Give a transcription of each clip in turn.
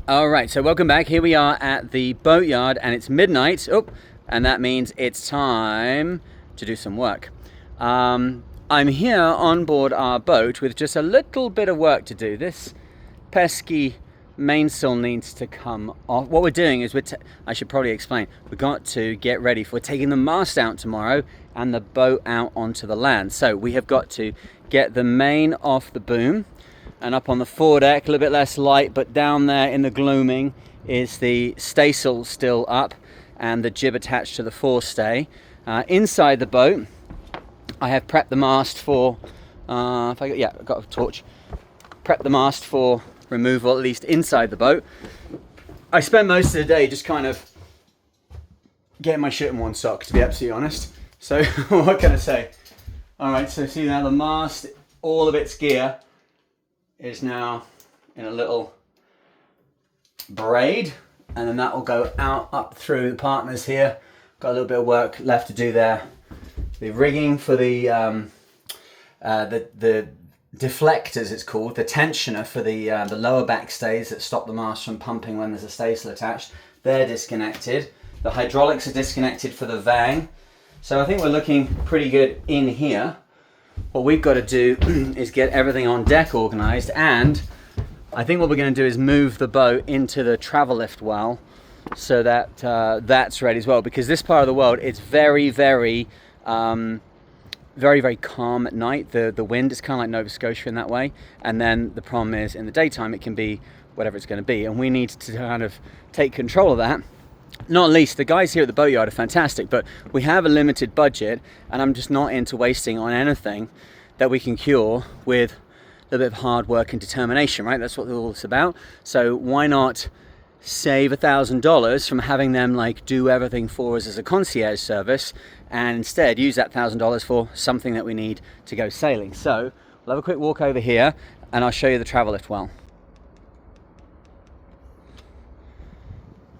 All right, so welcome back. Here we are at the boatyard and it's midnight. Oh, and that means it's time to do some work. I'm here on board our boat with just a little bit of work to do. This pesky mainsail needs to come off. What we're doing is I should probably explain. We've got to get ready for taking the mast out tomorrow and the boat out onto the land. So we have got to get the main off the boom and up on the foredeck, a little bit less light, but down there in the gloaming is the staysail still up and the jib attached to the forestay. Inside the boat, I have prepped the mast for, I've got a torch. Prepped the mast for removal, at least inside the boat. I spend most of the day just kind of getting my shit in one sock, to be absolutely honest. So what can I say? All right, so see now the mast, all of its gear is now in a little braid, and then that will go out up through the partners here. Got a little bit of work left to do there. The rigging for the deflectors, it's called, the tensioner for the lower backstays that stop the mast from pumping when there's a staysail attached, they're disconnected. The hydraulics are disconnected for the vang. So I think we're looking pretty good in here. What we've got to do is get everything on deck organized, and I think what we're going to do is move the boat into the travel lift well so that that's ready as well, because this part of the world, it's very, very calm at night. The wind is kind of like Nova Scotia in that way, and then the problem is in the daytime it can be whatever it's going to be, and we need to kind of take control of that. Not least, the guys here at the boatyard are fantastic, but we have a limited budget, and I'm just not into wasting on anything that we can cure with a little bit of hard work and determination, right? That's what all it's about. So why not save $1,000 from having them like do everything for us as a concierge service, and instead use that $1,000 for something that we need to go sailing. So we'll have a quick walk over here and I'll show you the travel lift well.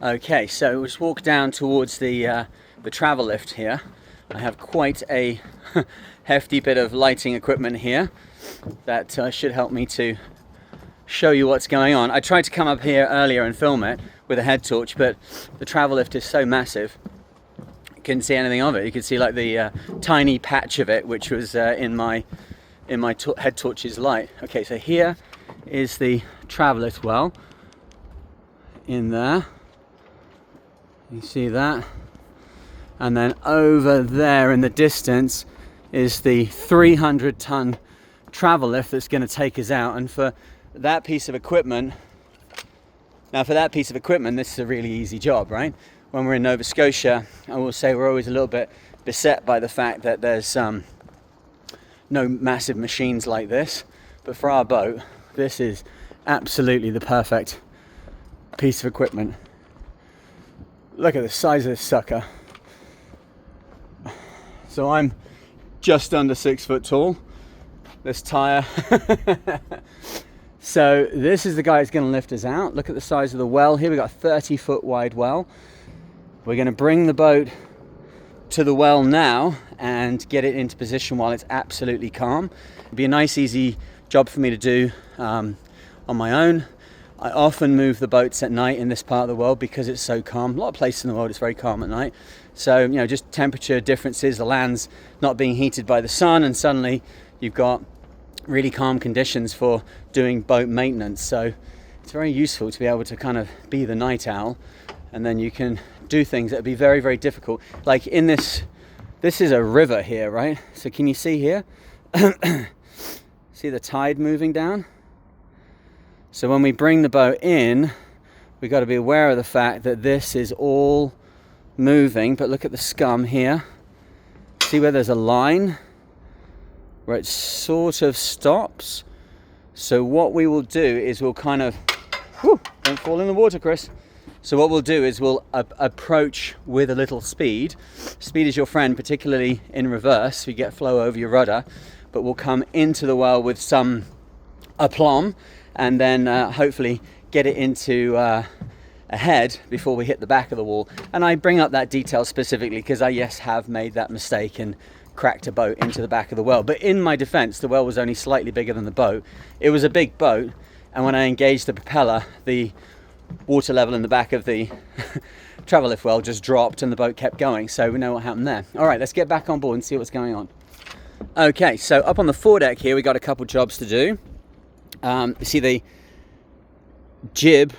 Okay, so we'll just walk down towards the travel lift here. I have quite a hefty bit of lighting equipment here that should help me to show you what's going on. I tried to come up here earlier and film it with a head torch, but the travel lift is so massive you couldn't see anything of it. You could see like the tiny patch of it, which was in my head torch's light. Okay, so here is the travel lift well in there. You see that? And then over there in the distance is the 300-ton travel lift that's going to take us out. And for that piece of equipment, this is a really easy job, right? When we're in Nova Scotia, I will say we're always a little bit beset by the fact that there's no massive machines like this. But for our boat, this is absolutely the perfect piece of equipment. Look at the size of this sucker. So I'm just under 6 foot tall. This tire. So this is the guy who's going to lift us out. Look at the size of the well here. We've got a 30-foot wide well. We're going to bring the boat to the well now and get it into position while it's absolutely calm. It'd be a nice, easy job for me to do on my own. I often move the boats at night in this part of the world because it's so calm. A lot of places in the world it's very calm at night. So, you know, just temperature differences, the land's not being heated by the sun, and suddenly you've got really calm conditions for doing boat maintenance. So it's very useful to be able to kind of be the night owl, and then you can do things that would be very, very difficult. Like in this is a river here, right? So can you see here? See the tide moving down? So when we bring the boat in, we've got to be aware of the fact that this is all moving, but look at the scum here. See where there's a line where it sort of stops? So what we will do is we'll kind of, don't fall in the water, Chris. So what we'll do is we'll approach with a little speed. Speed is your friend, particularly in reverse, so you get flow over your rudder, but we'll come into the well with some aplomb, and then hopefully get it into ahead before we hit the back of the wall. And I bring up that detail specifically because I, yes, have made that mistake and cracked a boat into the back of the well. But in my defense, the well was only slightly bigger than the boat. It was a big boat, and when I engaged the propeller, the water level in the back of the travel lift well just dropped and the boat kept going. So we know what happened there. All right, let's get back on board and see what's going on. Okay, so up on the foredeck here, we got a couple jobs to do. You see the jib.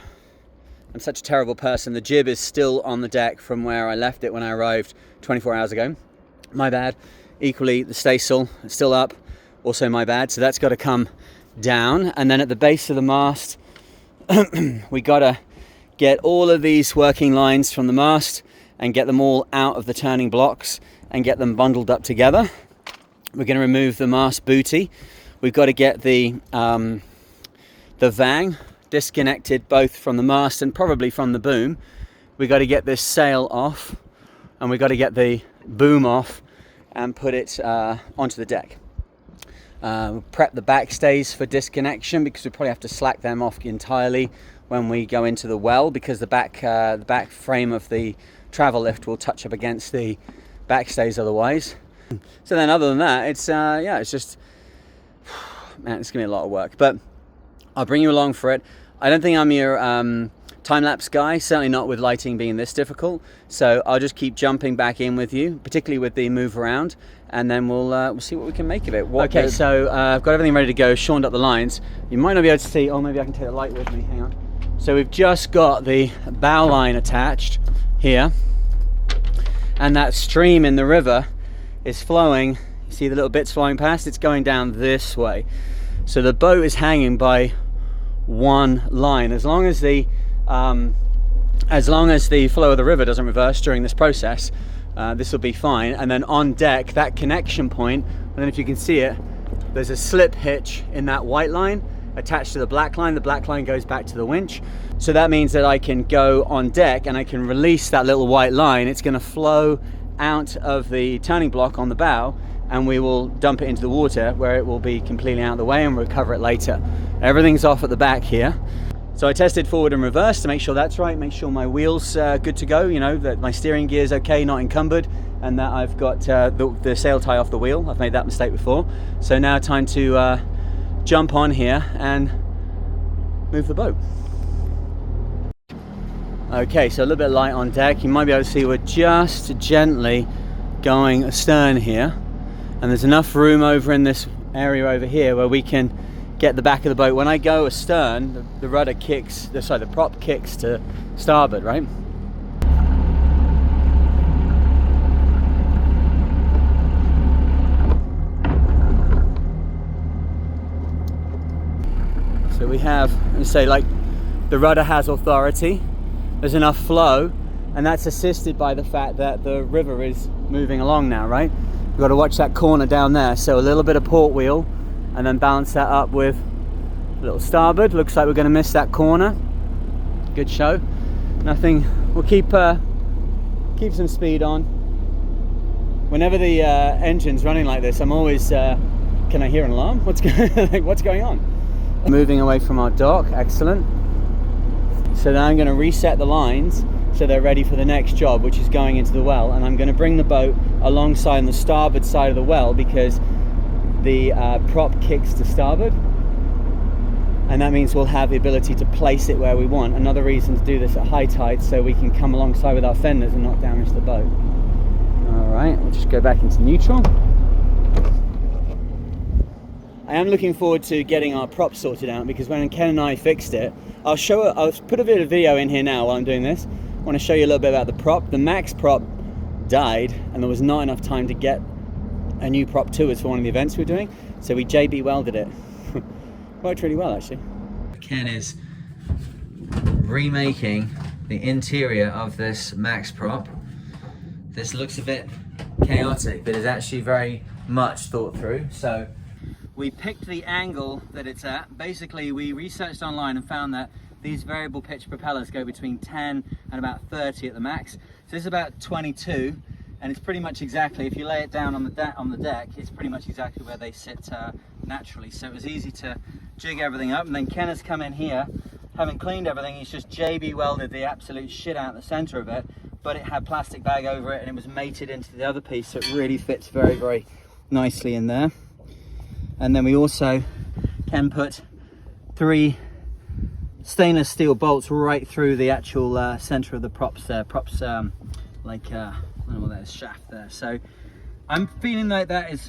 I'm such a terrible person. The jib is still on the deck from where I left it when I arrived 24 hours ago. My bad. Equally, the staysail is still up. Also my bad. So that's got to come down. And then at the base of the mast, we got to get all of these working lines from the mast and get them all out of the turning blocks and get them bundled up together. We're going to remove the mast booty. We've got to get the vang disconnected both from the mast and probably from the boom. We got to get this sail off, and we got to get the boom off and put it onto the deck. We'll prep the backstays for disconnection because we probably have to slack them off entirely when we go into the well, because the back frame of the travel lift will touch up against the backstays otherwise. So then other than that, it's just, man, it's gonna be a lot of work, but I'll bring you along for it. I don't think I'm your time-lapse guy, certainly not with lighting being this difficult. So I'll just keep jumping back in with you, particularly with the move around, and then we'll see what we can make of it. Okay, so I've got everything ready to go, shortened up the lines. You might not be able to see, oh, maybe I can take the light with me, hang on. So we've just got the bow line attached here, and that stream in the river is flowing. You see the little bits flowing past? It's going down this way. So the boat is hanging by one line. As long as the flow of the river doesn't reverse during this process, this will be fine. And then on deck, that connection point, I don't know if you can see it, there's a slip hitch in that white line attached to the black line. The black line goes back to the winch. So that means that I can go on deck and I can release that little white line. It's going to flow out of the turning block on the bow, and we will dump it into the water where it will be completely out of the way and recover it later. Everything's off at the back here. So I tested forward and reverse to make sure that's right, make sure my wheel's good to go, you know, that my steering gear's okay, not encumbered, and that I've got the sail tie off the wheel. I've made that mistake before. So now time to jump on here and move the boat. Okay, so a little bit light on deck. You might be able to see we're just gently going astern here, and there's enough room over in this area over here where we can get the back of the boat. When I go astern, the rudder kicks, the prop kicks to starboard, right? So we have, let's say, like, the rudder has authority. There's enough flow, and that's assisted by the fact that the river is moving along now, right? You've got to watch that corner down there. So a little bit of port wheel, and then balance that up with a little starboard. Looks like we're going to miss that corner. Good show. Nothing. We'll keep some speed on. Whenever the engine's running like this, I'm always, can I hear an alarm? What's going on? Moving away from our dock. Excellent. So now I'm going to reset the lines so they're ready for the next job, which is going into the well, and I'm going to bring the boat alongside on the starboard side of the well because the prop kicks to starboard, and that means we'll have the ability to place it where we want. Another reason to do this at high tide, so we can come alongside with our fenders and not damage the boat. Alright, we'll just go back into neutral. I am looking forward to getting our prop sorted out, because when Ken and I fixed it, I'll put a bit of video in here now while I'm doing this. I want to show you a little bit about the prop. The Max prop died, and there was not enough time to get a new prop to us for one of the events we're doing, so we JB welded it. Worked really well, actually. Ken is remaking the interior of this Max prop. This looks a bit chaotic, but is actually very much thought through. So we picked the angle that it's at. Basically, we researched online and found that these variable pitch propellers go between 10 and about 30 at the max. So this is about 22, and it's pretty much exactly, if you lay it down on the deck, it's pretty much exactly where they sit naturally. So it was easy to jig everything up, and then Ken has come in here, having cleaned everything, he's just JB welded the absolute shit out the center of it, but it had plastic bag over it and it was mated into the other piece, so it really fits very, very nicely in there. And then we also can put 3 stainless steel bolts right through the actual center of the props there. Props like I don't know what that is, shaft there. So I'm feeling like that is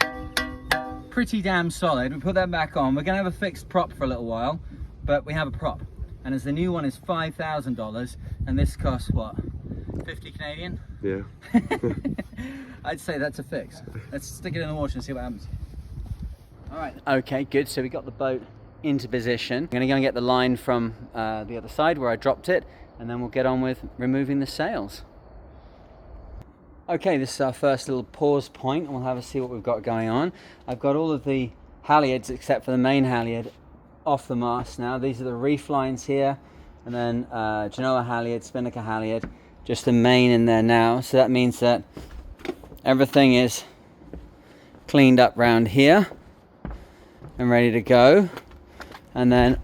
pretty damn solid. We put that back on. We're gonna have a fixed prop for a little while, but we have a prop. And as the new one is $5,000, and this costs what, 50 Canadian? Yeah. I'd say that's a fix. Let's stick it in the water and see what happens. All right. Okay, good. So we got the boat into position. I'm gonna go and get the line from the other side where I dropped it, and then we'll get on with removing the sails. Okay, this is our first little pause point, and we'll have a see what we've got going on. I've got all of the halyards except for the main halyard off the mast now. These are the reef lines here, and then Genoa halyard, spinnaker halyard, just the main in there now. So that means that everything is cleaned up round here and ready to go. And then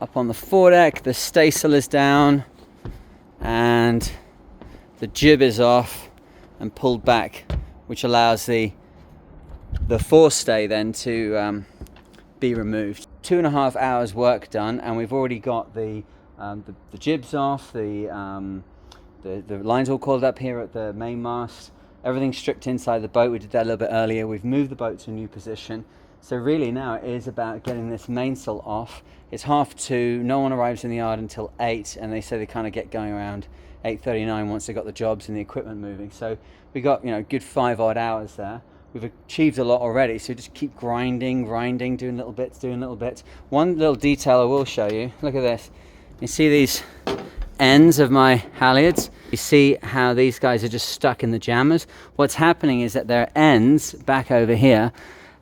up on the foredeck, the staysail is down and the jib is off and pulled back, which allows the forestay then to be removed. 2.5 hours work done, and we've already got the jibs off, the lines all coiled up here at the main mast, everything's stripped inside the boat. We did that a little bit earlier. We've moved the boat to a new position. So really now it is about getting this mainsail off. It's 2:30, no one arrives in the yard until 8, and they say they kind of get going around 8:39 once they got the jobs and the equipment moving. So we got, you know, a good 5 odd hours there. We've achieved a lot already, so just keep grinding, doing little bits. One little detail I will show you, look at this. You see these ends of my halyards? You see how these guys are just stuck in the jammers? What's happening is that their ends back over here,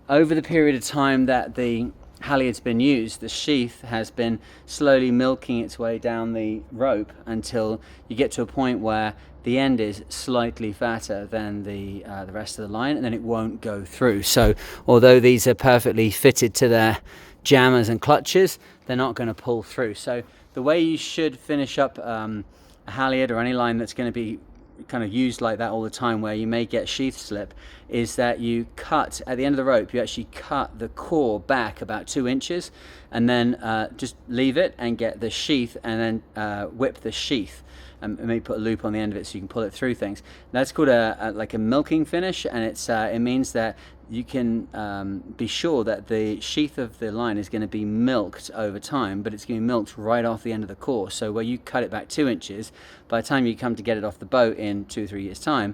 over the period of time that the halyard's been used, the sheath has been slowly milking its way down the rope until you get to a point where the end is slightly fatter than the rest of the line, and then it won't go through. So although these are perfectly fitted to their jammers and clutches, they're not going to pull through. So the way you should finish up a halyard or any line that's going to be kind of used like that all the time, where you may get sheath slip, is that you cut at the end of the rope, you actually cut the core back about 2 inches, and then just leave it and get the sheath, and then whip the sheath and maybe put a loop on the end of it so you can pull it through things. That's called like a milking finish, and it means that you can be sure that the sheath of the line is going to be milked over time, but it's going to be milked right off the end of the core. So where you cut it back 2 inches, by the time you come to get it off the boat in 2 or 3 years time,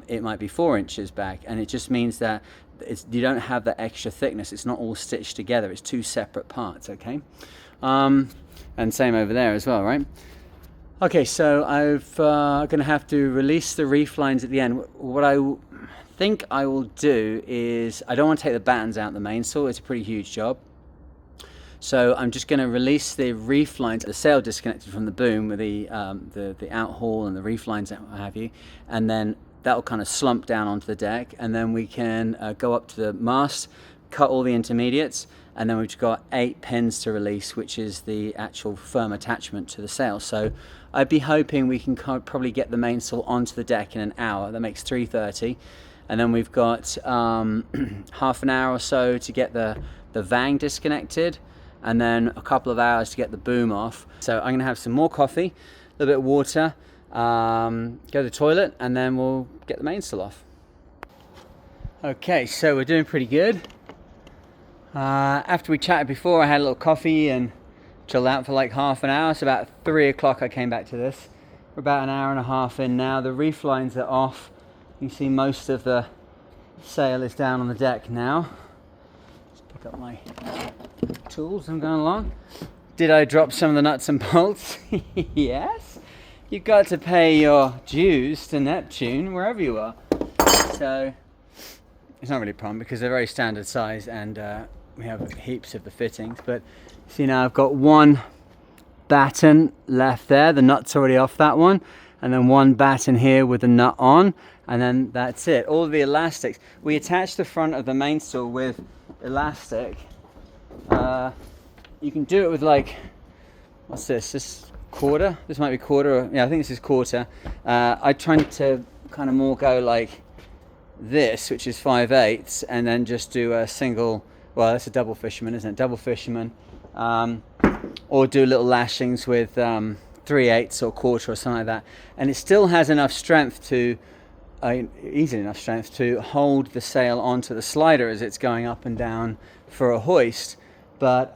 it might be 4 inches back, and it just means that you don't have that extra thickness. It's not all stitched together. It's 2 separate parts, okay? And same over there as well, right? Okay, so I'm going to have to release the reef lines at the end. What I think I will do is, I don't want to take the battens out the mainsail. It's a pretty huge job. So I'm just going to release the reef lines, the sail disconnected from the boom with the outhaul and the reef lines and what have you, and then that will kind of slump down onto the deck, and then we can go up to the mast, cut all the intermediates, and then we've got 8 pins to release, which is the actual firm attachment to the sail. So I'd be hoping we can probably get the mainsail onto the deck in an hour. That makes 3:30, and then we've got half an hour or so to get the vang disconnected, and then a couple of hours to get the boom off. So I'm gonna have some more coffee, a little bit of water, go to the toilet, and then we'll get the mainsail off. Okay, so we're doing pretty good. After we chatted before, I had a little coffee and chilled out for like half an hour. So about 3 o'clock I came back to this. We're about an hour and a half in now. The reef lines are off. You can see most of the sail is down on the deck now. Just pick up my tools. I'm going along. Did I drop some of the nuts and bolts? Yes. You've got to pay your dues to Neptune wherever you are. So it's not really a problem because they're very standard size, and we have heaps of the fittings. But see, now I've got one batten left there. The nut's already off that one, and then one batten here with the nut on, and then that's it. All the elastics, we attach the front of the mainsail with elastic. You can do it with, like, what's this quarter? This might be quarter. Yeah, I think this is quarter. I tried to kind of more go like this, which is 5/8, and then just do a single, well, that's a double fisherman, isn't it? Double fisherman or do little lashings with 3/8 or quarter or something like that, and it still has enough strength to easy enough strength to hold the sail onto the slider as it's going up and down for a hoist, but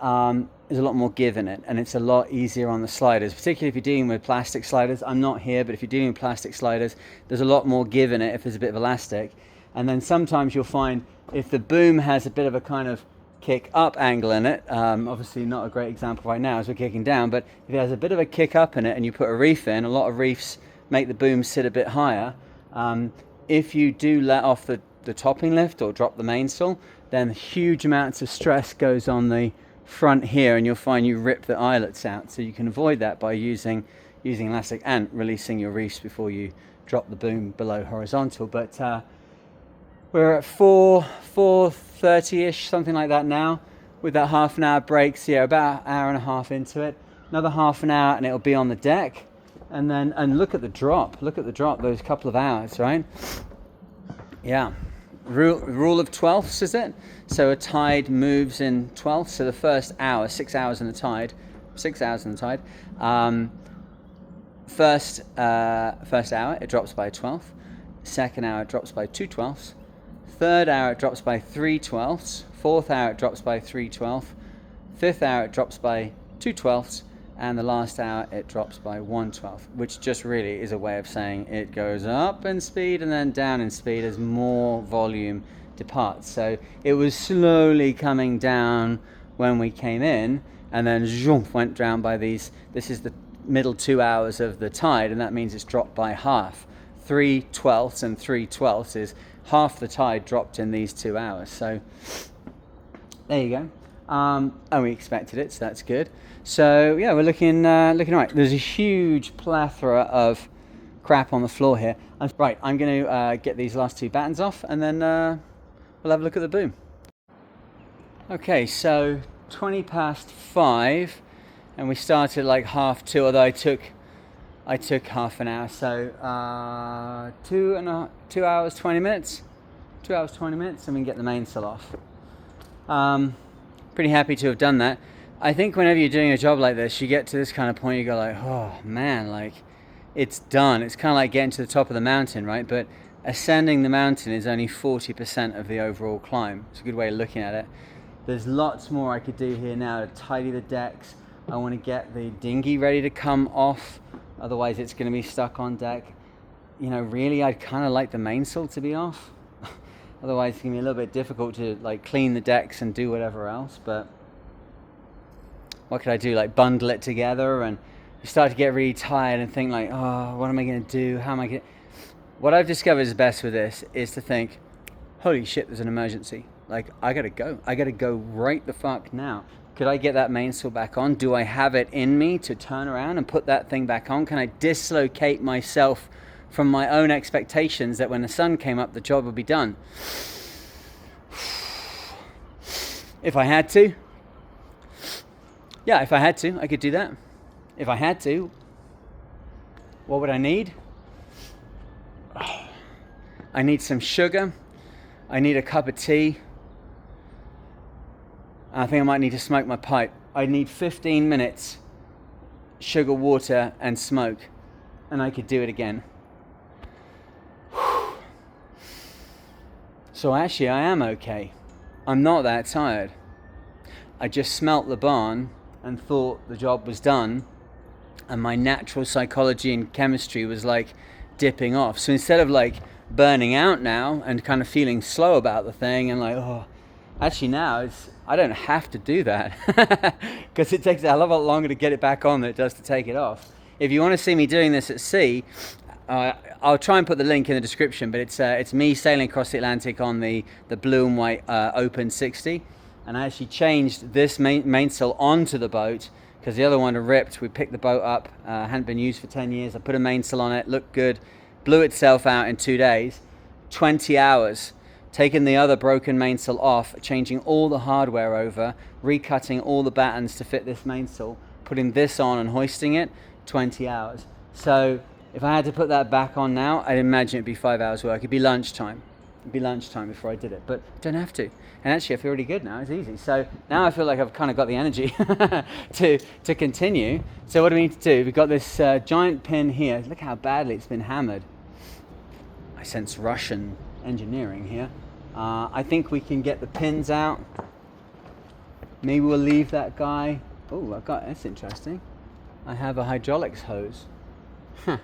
there's a lot more give in it, and it's a lot easier on the sliders, particularly if you're dealing with plastic sliders. I'm not here, but if you're dealing with plastic sliders, there's a lot more give in it if there's a bit of elastic. And then sometimes you'll find if the boom has a bit of a kind of kick up angle in it, obviously not a great example right now as we're kicking down, but if it has a bit of a kick up in it and you put a reef in, a lot of reefs make the boom sit a bit higher. If you do let off the topping lift or drop the mainsail, then huge amounts of stress goes on the front here, and you'll find you rip the eyelets out. So you can avoid that by using elastic and releasing your reefs before you drop the boom below horizontal. But we're at 4:30ish, something like that now, with that half an hour break. So yeah, about an hour and a half into it, another half an hour and it'll be on the deck. And then, and look at the drop, those couple of hours, right? Yeah, rule of 12ths, is it? So a tide moves in 12ths. So the first hour, 6 hours in the tide, first hour it drops by a 12th, second hour it drops by 2/12ths, third hour it drops by 3/12ths, fourth hour it drops by 3/12ths, fifth hour it drops by 2/12ths, and the last hour it drops by 1/12th, which just really is a way of saying it goes up in speed and then down in speed as more volume departs. So it was slowly coming down when we came in, and then zoom, went down by these. This is the middle 2 hours of the tide, and that means it's dropped by half. 3/12ths and 3/12ths is half the tide dropped in these 2 hours. So there you go. And we expected it, so that's good. So yeah, we're looking all right. There's a huge plethora of crap on the floor here. Right, I'm going to get these last two battens off, and then we'll have a look at the boom. Okay, so 5:20, and we started like 2:30, although I took half an hour. So 2 hours 20 minutes, and we can get the mainsail off. Pretty happy to have done that. I think whenever you're doing a job like this, you get to this kind of point, you go like, oh man, like it's done. It's kind of like getting to the top of the mountain, right? But ascending the mountain is only 40% of the overall climb. It's a good way of looking at it. There's lots more I could do here now to tidy the decks. I want to get the dinghy ready to come off, otherwise it's going to be stuck on deck. You know, really, I'd kind of like the mainsail to be off. Otherwise it's going to be a little bit difficult to like clean the decks and do whatever else. But what could I do? Like bundle it together, and you start to get really tired and think like, oh, what am I going to do? How am I going to... What I've discovered is best with this is to think, holy shit, there's an emergency. Like, I gotta go right the fuck now. Could I get that mainsail back on? Do I have it in me to turn around and put that thing back on? Can I dislocate myself from my own expectations that when the sun came up, the job would be done? If I had to, yeah, if I had to, I could do that. If I had to, what would I need? I need some sugar. I need a cup of tea. I think I might need to smoke my pipe. I need 15 minutes, sugar, water, and smoke, and I could do it again. So actually, I am okay. I'm not that tired. I just smelt the barn and thought the job was done, and my natural psychology and chemistry was like dipping off. So instead of like burning out now and kind of feeling slow about the thing and like, oh, actually now I don't have to do that because it takes a hell of a lot longer to get it back on than it does to take it off. If you want to see me doing this at sea, I'll try and put the link in the description, but it's me sailing across the Atlantic on the blue and white Open 60, and I actually changed this mainsail onto the boat because the other one had ripped. We picked the boat up, hadn't been used for 10 years. I put a mainsail on it, looked good, blew itself out in 2 days, 20 hours, taking the other broken mainsail off, changing all the hardware over, recutting all the battens to fit this mainsail, putting this on and hoisting it, 20 hours. So if I had to put that back on now, I'd imagine it'd be 5 hours work. It'd be lunchtime. It'd be lunchtime before I did it, but don't have to. And actually I feel really good now, it's easy. So now I feel like I've kind of got the energy to continue. So what do we need to do? We've got this giant pin here. Look how badly it's been hammered. I sense Russian engineering here. I think we can get the pins out. Maybe we'll leave that guy. Oh, that's interesting. I have a hydraulics hose. Huh.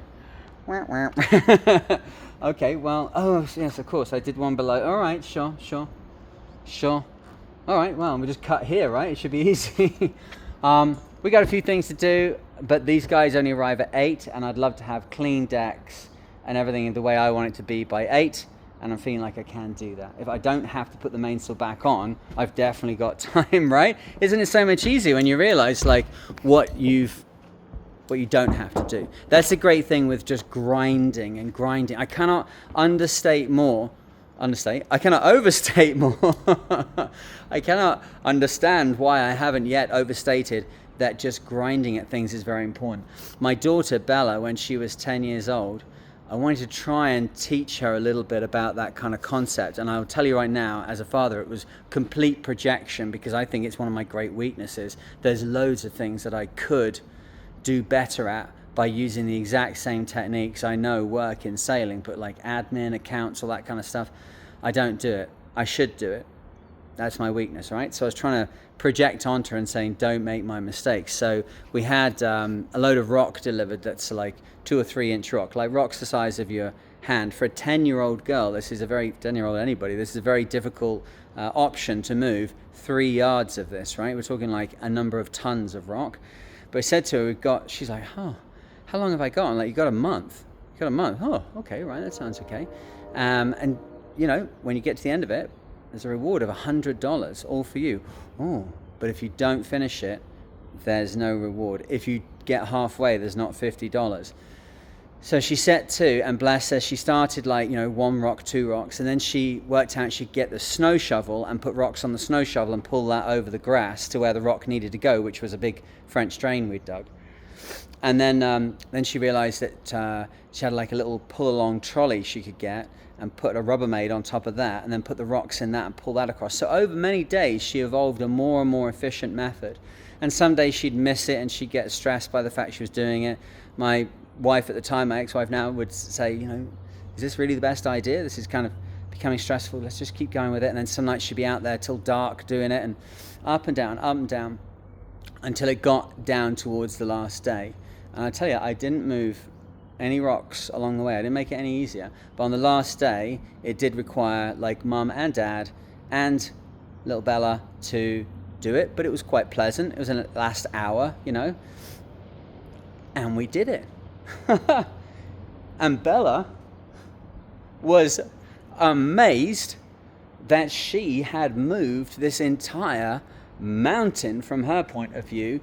Okay, well, oh yes, of course, I did one below. All right, sure. All right, well, we'll just cut here, right? It should be easy. We got a few things to do, but these guys only arrive at 8, and I'd love to have clean decks and everything the way I want it to be by 8, and I'm feeling like I can do that. If I don't have to put the mainsail back on, I've definitely got time, right? Isn't it so much easier when you realize like what you don't have to do? That's the great thing with just grinding and grinding. I cannot overstate more. I cannot understand why I haven't yet overstated that just grinding at things is very important. My daughter Bella, when she was 10 years old, I wanted to try and teach her a little bit about that kind of concept. And I'll tell you right now, as a father, it was complete projection, because I think it's one of my great weaknesses. There's loads of things that I could do better at by using the exact same techniques I know work in sailing, but like admin, accounts, all that kind of stuff, I don't do it. I should do it. That's my weakness, right? So I was trying to project onto her and saying, don't make my mistakes. So we had a load of rock delivered that's like 2 or 3 inch rock, like rocks the size of your hand. For a 10-year-old girl, 10-year-old anybody, this is a very difficult option to move 3 yards of this, right? We're talking like a number of tons of rock. But I said to her, she's like, how long have I got? I'm like, you got a month. You got a month. Oh, okay, right, that sounds okay. And you know, when you get to the end of it, there's a reward of $100, all for you. Oh, but if you don't finish it, there's no reward. If you get halfway, there's not $50. So she set to, and bless her, she started like, 1 rock, 2 rocks, and then she worked out she'd get the snow shovel and put rocks on the snow shovel and pull that over the grass to where the rock needed to go, which was a big French drain we'd dug. And then she realized that she had like a little pull-along trolley she could get and put a Rubbermaid on top of that, and then put the rocks in that and pull that across. So over many days, she evolved a more and more efficient method. And some days she'd miss it and she'd get stressed by the fact she was doing it. My wife at the time, my ex-wife now, would say, is this really the best idea? This is kind of becoming stressful. Let's just keep going with it. And then some nights she'd be out there till dark doing it, and up and down, until it got down towards the last day. And I tell you, I didn't move any rocks along the way. I didn't make it any easier. But on the last day, it did require like mum and dad and little Bella to do it. But it was quite pleasant. It was in the last hour, and we did it. And Bella was amazed that she had moved this entire mountain from her point of view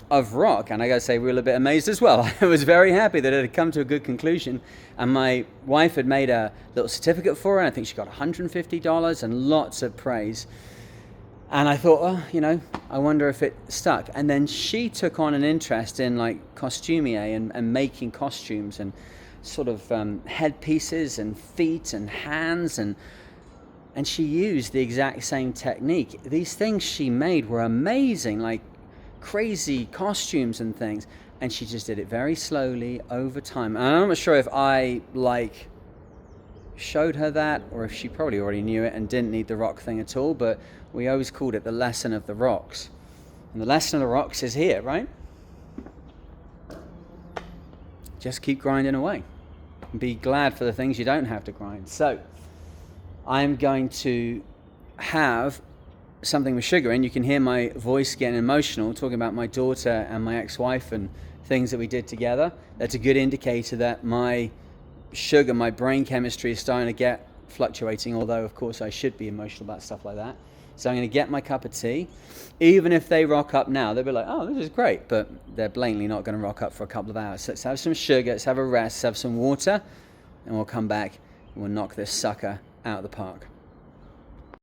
of rock. And I gotta say, we were a bit amazed as well. I was very happy that it had come to a good conclusion, and my wife had made a little certificate for her, and I think she got $150 and lots of praise. And I thought, I wonder if it stuck. And then she took on an interest in like costumier and making costumes and sort of headpieces and feet and hands, and she used the exact same technique. These things she made were amazing, like crazy costumes and things, and she just did it very slowly over time. And I'm not sure if I showed her that, or if she probably already knew it and didn't need the rock thing at all, but we always called it the lesson of the rocks. And the lesson of the rocks is here, right? Just keep grinding away and be glad for the things you don't have to grind. So I'm going to have something with sugar in. You can hear my voice getting emotional talking about my daughter and my ex-wife and things that we did together. That's a good indicator that my sugar, my brain chemistry is starting to get fluctuating, although of course I should be emotional about stuff like that. So I'm going to get my cup of tea. Even if they rock up now, they'll be like, oh, this is great, but they're blatantly not going to rock up for a couple of hours. So let's have some sugar, let's have a rest, let's have some water, and we'll come back and we'll knock this sucker out of the park.